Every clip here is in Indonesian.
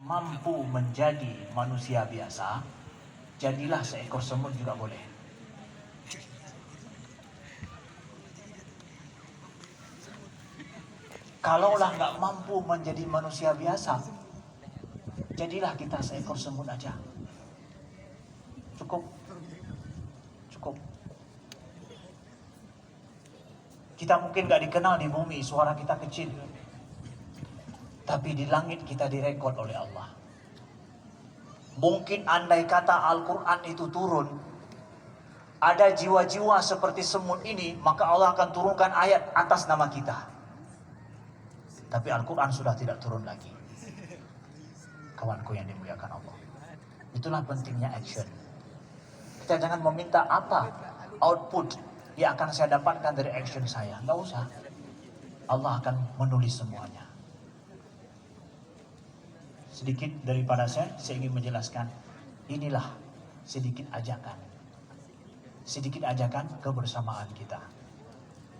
mampu menjadi manusia biasa, jadilah seekor semut juga boleh. Kalaulah nggak mampu menjadi manusia biasa, jadilah kita seekor semut aja. Cukup. Cukup. Kita mungkin nggak dikenal di bumi, suara kita kecil. Tapi di langit kita direkod oleh Allah. Mungkin andai kata Al-Quran itu turun, ada jiwa-jiwa seperti semut ini, maka Allah akan turunkan ayat atas nama kita. Tapi Al-Quran sudah tidak turun lagi. Kawanku yang dimuliakan Allah. Itulah pentingnya action. Kita jangan meminta apa output yang akan saya dapatkan dari action saya. Nggak usah. Allah akan menulis semuanya. Sedikit daripada saya ingin menjelaskan. Inilah sedikit ajakan. Sedikit ajakan kebersamaan kita.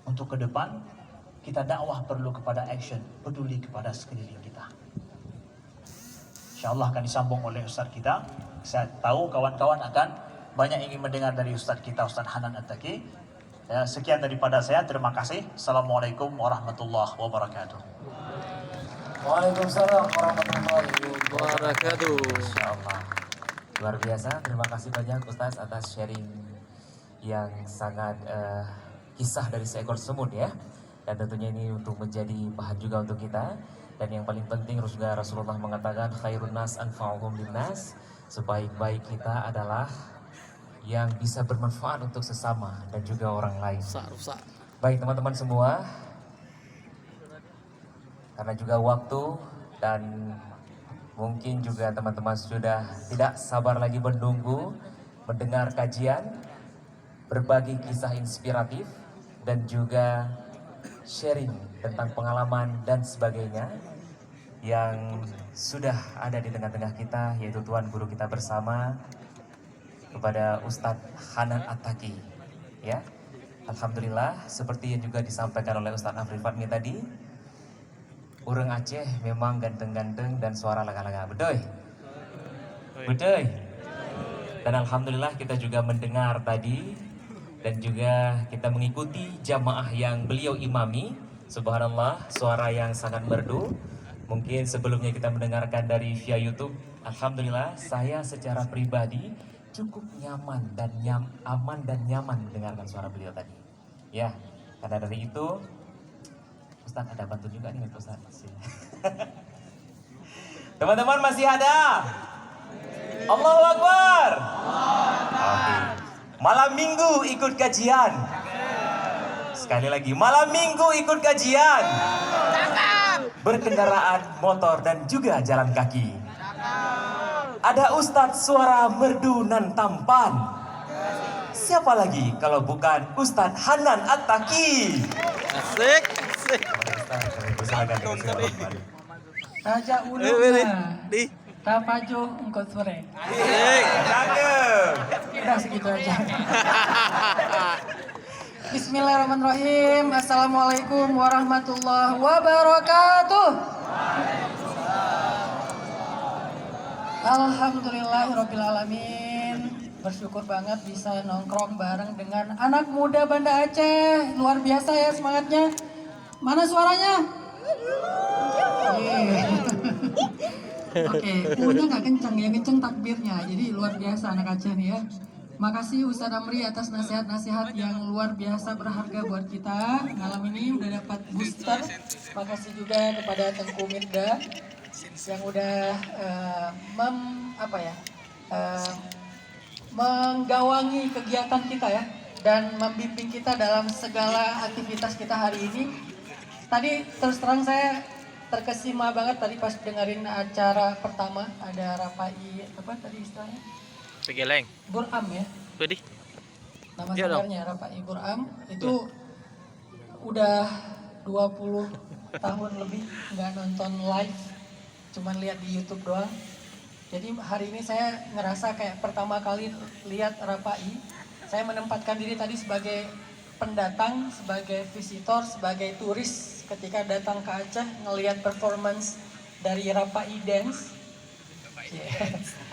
Untuk ke depan, kita dakwah perlu kepada action, peduli kepada sekeliling kita. InsyaAllah akan disambung oleh Ustaz kita. Saya tahu kawan-kawan akan banyak ingin mendengar dari Ustaz kita, Ustaz Hanan At-Taqi. Sekian daripada saya, terima kasih. Assalamualaikum warahmatullahi wabarakatuh. Waalaikumsalam warahmatullahi wabarakatuh. InsyaAllah. Luar biasa, terima kasih banyak Ustaz atas sharing yang sangat kisah dari seekor semut ya. Dan tentunya ini untuk menjadi bahan juga untuk kita. Dan yang paling penting Rasulullah mengatakan khairun nas anfa'uhum linnas. Sebaik-baik kita adalah yang bisa bermanfaat untuk sesama dan juga orang lain. Baik teman-teman semua, karena juga waktu dan mungkin juga teman-teman sudah tidak sabar lagi menunggu mendengar kajian, berbagi kisah inspiratif dan juga sharing tentang pengalaman dan sebagainya yang sudah ada di tengah-tengah kita, yaitu Tuan Guru kita bersama kepada Ustadz Hanan At-Taqi ya. Alhamdulillah seperti yang juga disampaikan oleh Ustadz Afri Fatmi tadi, urang Aceh memang ganteng-ganteng dan suara laga-laga. Betul? Betul. Dan alhamdulillah kita juga mendengar tadi dan juga kita mengikuti jamaah yang beliau imami. Subhanallah, suara yang sangat merdu. Mungkin sebelumnya kita mendengarkan dari via YouTube. Alhamdulillah, saya secara pribadi cukup nyaman dan aman dan nyaman mendengarkan suara beliau tadi. Ya, karena dari itu Ustaz ada bantu juga nih Ustaz. Teman-teman masih ada? Allahu Akbar. Oke. Malam minggu ikut kajian. Sekali lagi, malam minggu ikut kajian. Berkendaraan motor dan juga jalan kaki. Ada Ustadz suara merdu nan tampan. Siapa lagi kalau bukan Ustadz Hanan At-Taqi? Asik. Raja Uluma Tapajo engkau sore. Udah segitu aja. Bismillahirrahmanirrahim. Assalamualaikum warahmatullahi wabarakatuh. Alhamdulillahirrabbilalamin. Bersyukur banget bisa nongkrong bareng dengan anak muda Banda Aceh. Luar biasa ya semangatnya. Mana suaranya? Oke, punya nggak kenceng ya, kenceng takbirnya. Jadi luar biasa anak Aceh nih ya. Makasih Ustadz Amri atas nasihat-nasihat yang luar biasa berharga buat kita. Malam ini udah dapat booster. Makasih juga kepada Tengku Mirda yang udah menggawangi kegiatan kita ya, dan membimbing kita dalam segala aktivitas kita hari ini. Tadi terus terang saya terkesima banget tadi pas dengerin acara pertama, ada Rapai apa tadi istilahnya? Pegeleng. Buram ya. Bedi. Nama sebenarnya Rapai Buram itu udah 20 tahun lebih nggak nonton live, cuman lihat di YouTube doang. Jadi hari ini saya ngerasa kayak pertama kali lihat Rapai, saya menempatkan diri tadi sebagai pendatang, sebagai visitor, sebagai turis ketika datang ke Aceh ngelihat performance dari Rapai Dance. Iya.